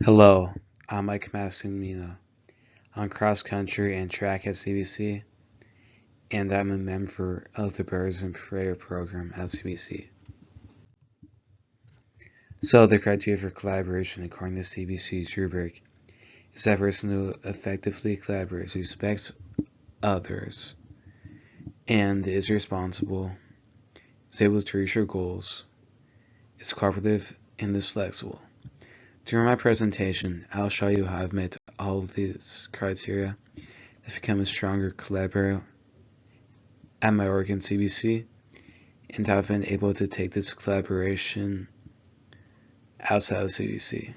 Hello, I'm Mike Massimino. I'm cross country and track at CBC, and I'm a member of the Birds and Prayer program at CBC. So, the criteria for collaboration according to CBC's rubric is that person who effectively collaborates, respects others, and is responsible, is able to reach your goals, is cooperative, and is flexible. During my presentation, I'll show you how I've met all of these criteria to become a stronger collaborator at my work in CBC, and have been able to take this collaboration outside of CBC.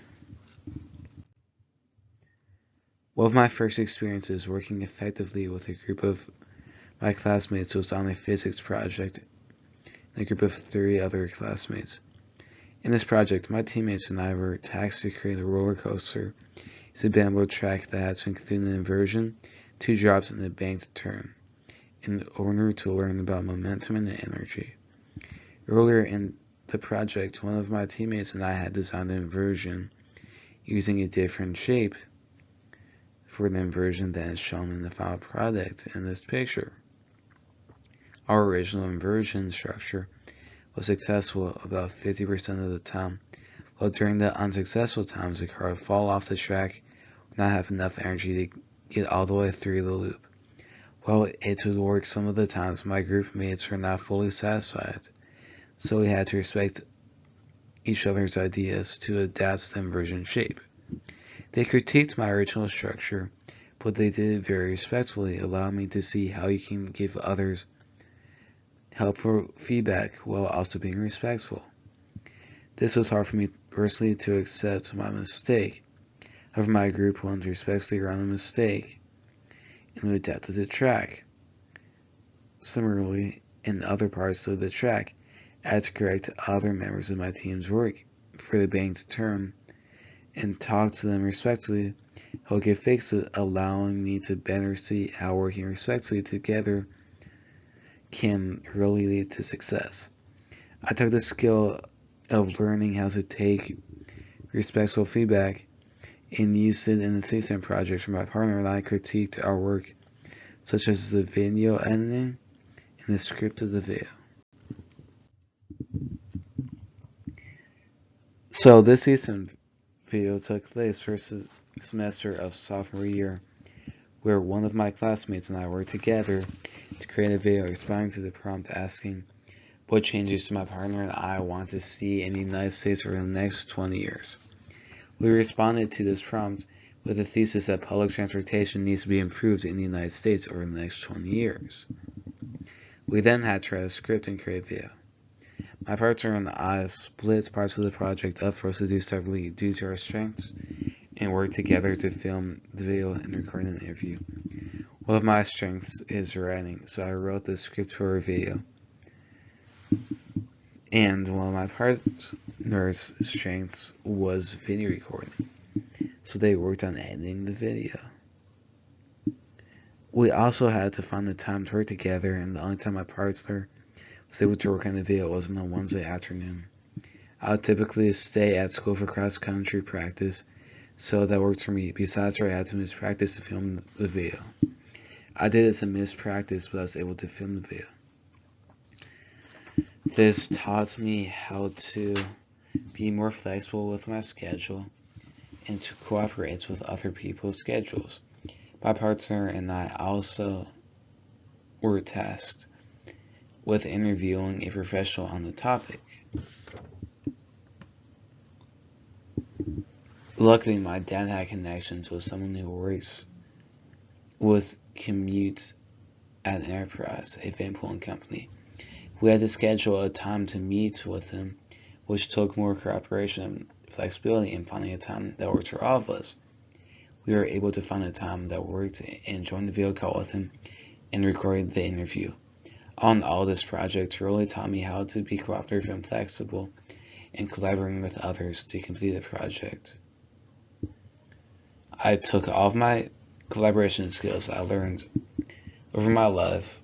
One of my first experiences working effectively with a group of my classmates was on a physics project in a group of 3 other classmates. In this project, my teammates and I were tasked to create a roller coaster. It's a bamboo track that had to include an inversion, 2 drops, and a banked turn, in order to learn about momentum and energy. Earlier in the project, one of my teammates and I had designed an inversion using a different shape for the inversion than is shown in the final product in this picture. Our original inversion structure was successful about 50% of the time, while during the unsuccessful times the car would fall off the track, would not have enough energy to get all the way through the loop. While it would work some of the times, my group mates were not fully satisfied, so we had to respect each other's ideas to adapt to the inversion shape. They critiqued my original structure, but they did it very respectfully, allowing me to see how you can give others helpful feedback while also being respectful. This was hard for me personally to accept my mistake. However, my group wanted to respectfully around the mistake and we adapted the track. Similarly, in other parts of the track, I had to correct other members of my team's work for the banked turn and talk to them respectfully how it could fix it, allowing me to better see how working respectfully together can really lead to success. I took the skill of learning how to take respectful feedback and used it in the CSAM project where my partner and I critiqued our work, such as the video editing and the script of the video. So this CSAM video took place first semester of sophomore year, where one of my classmates and I worked together to create a video responding to the prompt asking what changes do my partner and I want to see in the United States over the next 20 years. We responded to this prompt with a thesis that public transportation needs to be improved in the United States over the next 20 years. We then had to write a script and create a video. My partner and I split parts of the project up for us to do separately due to our strengths and worked together to film the video and record an interview. One of my strengths is writing, so I wrote the script for a video. And one of my partner's strengths was video recording, so they worked on editing the video. We also had to find the time to work together, and the only time my partner was able to work on the video was on a Wednesday afternoon. I would typically stay at school for cross-country practice, so that worked for me. Besides, I had to miss practice to film the video. I did this and missed practice, but I was able to film the video. This taught me how to be more flexible with my schedule and to cooperate with other people's schedules. My partner and I also were tasked with interviewing a professional on the topic. Luckily, my dad had connections with someone who works with commutes at Enterprise, a van pooling company. We had to schedule a time to meet with him, which took more cooperation and flexibility in finding a time that worked for all of us. We were able to find a time that worked and joined the video call with him and recorded the interview. On all, this project really taught me how to be cooperative and flexible and collaborating with others to complete the project. I took all of my collaboration skills I learned over my life,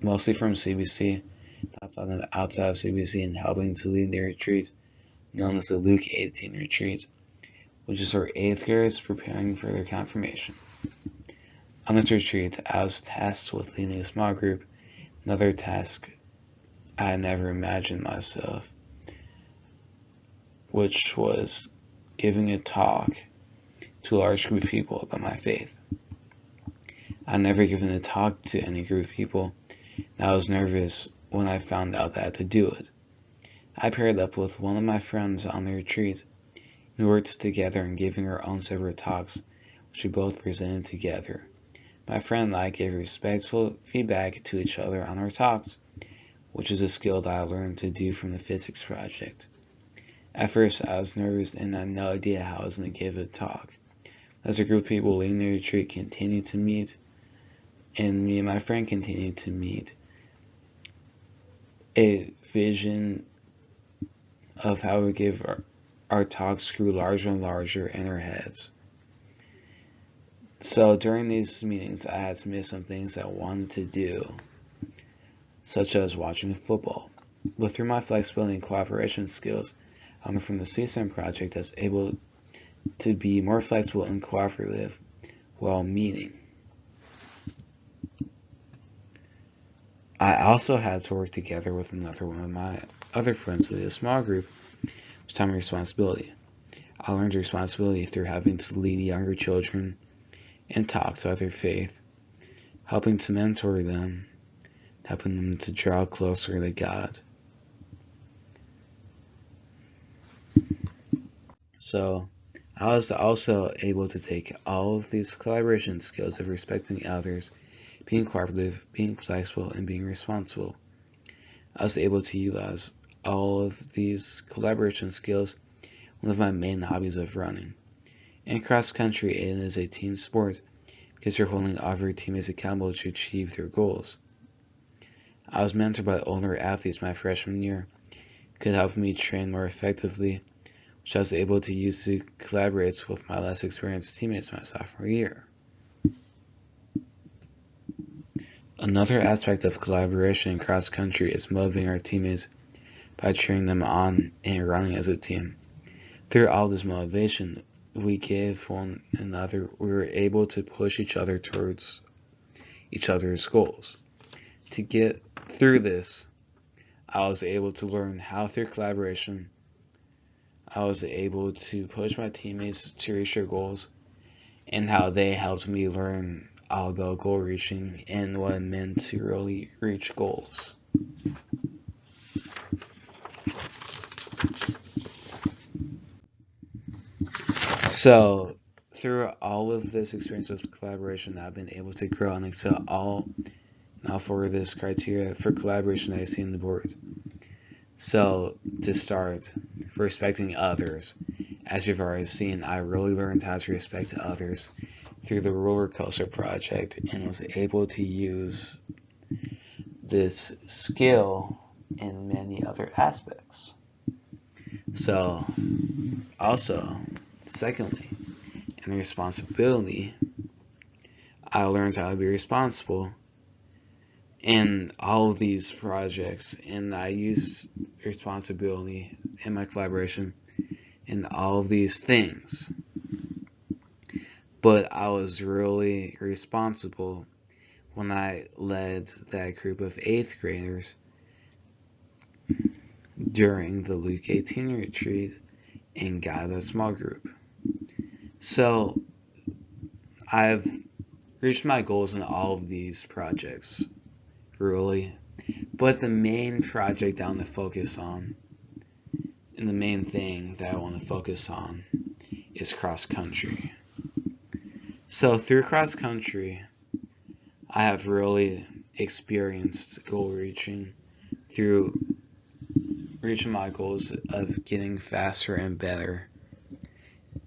mostly from CBC, outside of CBC, and helping to lead the retreat known as the Luke 18 retreat, which is our 8th graders preparing for their confirmation. On this retreat, I was tasked with leading a small group, another task I had never imagined myself, which was giving a talk to a large group of people about my faith. I'd never given a talk to any group of people, and I was nervous when I found out that I had to do it. I paired up with one of my friends on the retreat, and we worked together in giving our own separate talks, which we both presented together. My friend and I gave respectful feedback to each other on our talks, which is a skill that I learned to do from the physics project. At first, I was nervous and had no idea how I was going to give a talk. As a group of people leading the retreat continued to meet, and me and my friend continued to meet, a vision of how we give our talks grew larger and larger in our heads. So during these meetings, I had to miss some things I wanted to do, such as watching football. But through my flexibility and cooperation skills, I learned from the CSM project I was able to be more flexible and cooperative while meeting. I also had to work together with another one of my other friends to lead a small group, which taught me responsibility. I learned responsibility through having to lead younger children and talk about their faith, helping to mentor them, helping them to draw closer to God. So I was also able to take all of these collaboration skills of respecting others, being cooperative, being flexible, and being responsible. I was able to utilize all of these collaboration skills in one of my main hobbies of running. In cross country, it is a team sport because you're holding all of your teammates accountable to achieve their goals. I was mentored by older athletes my freshman year who could help me train more effectively, which I was able to use to collaborate with my less experienced teammates my sophomore year. Another aspect of collaboration in cross country is motivating our teammates by cheering them on and running as a team. Through all this motivation we gave one another, we were able to push each other towards each other's goals. To get through this, I was able to learn how through collaboration I was able to push my teammates to reach their goals, and how they helped me learn all about goal reaching and what it meant to really reach goals. So through all of this experience with collaboration, I've been able to grow and excel all for this criteria for collaboration that I see on the board. So to start, for respecting others, as you've already seen, I really learned how to respect others through the roller coaster project and was able to use this skill in many other aspects. So also, secondly, in responsibility, I learned how to be responsible in all of these projects, and I used responsibility in my collaboration in all of these things. But I was really responsible when I led that group of 8th graders during the Luke 18 retreat and guided a small group. So I've reached my goals in all of these projects, really. But the main project I want to focus on, and the main thing that I want to focus on, is cross country. So through cross country, I have really experienced goal reaching through reaching my goals of getting faster and better.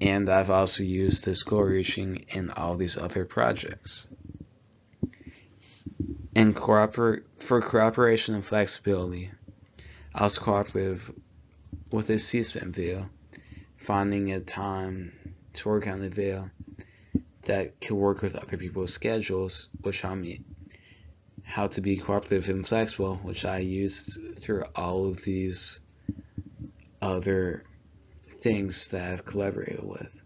And I've also used this goal reaching in all these other projects. And for cooperation and flexibility, I was cooperative with a CSPAN video, finding a time to work on the video that could work with other people's schedules, which taught me how to be cooperative and flexible, which I used through all of these other things that I've collaborated with.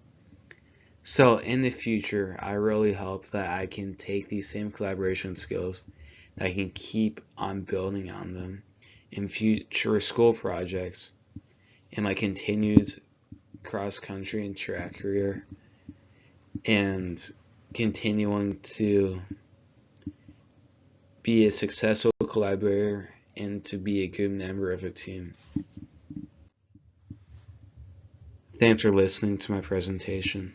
So in the future, I really hope that I can take these same collaboration skills, that I can keep on building on them in future school projects, in my continued cross-country and track career, and continuing to be a successful collaborator and to be a good member of a team. Thanks for listening to my presentation.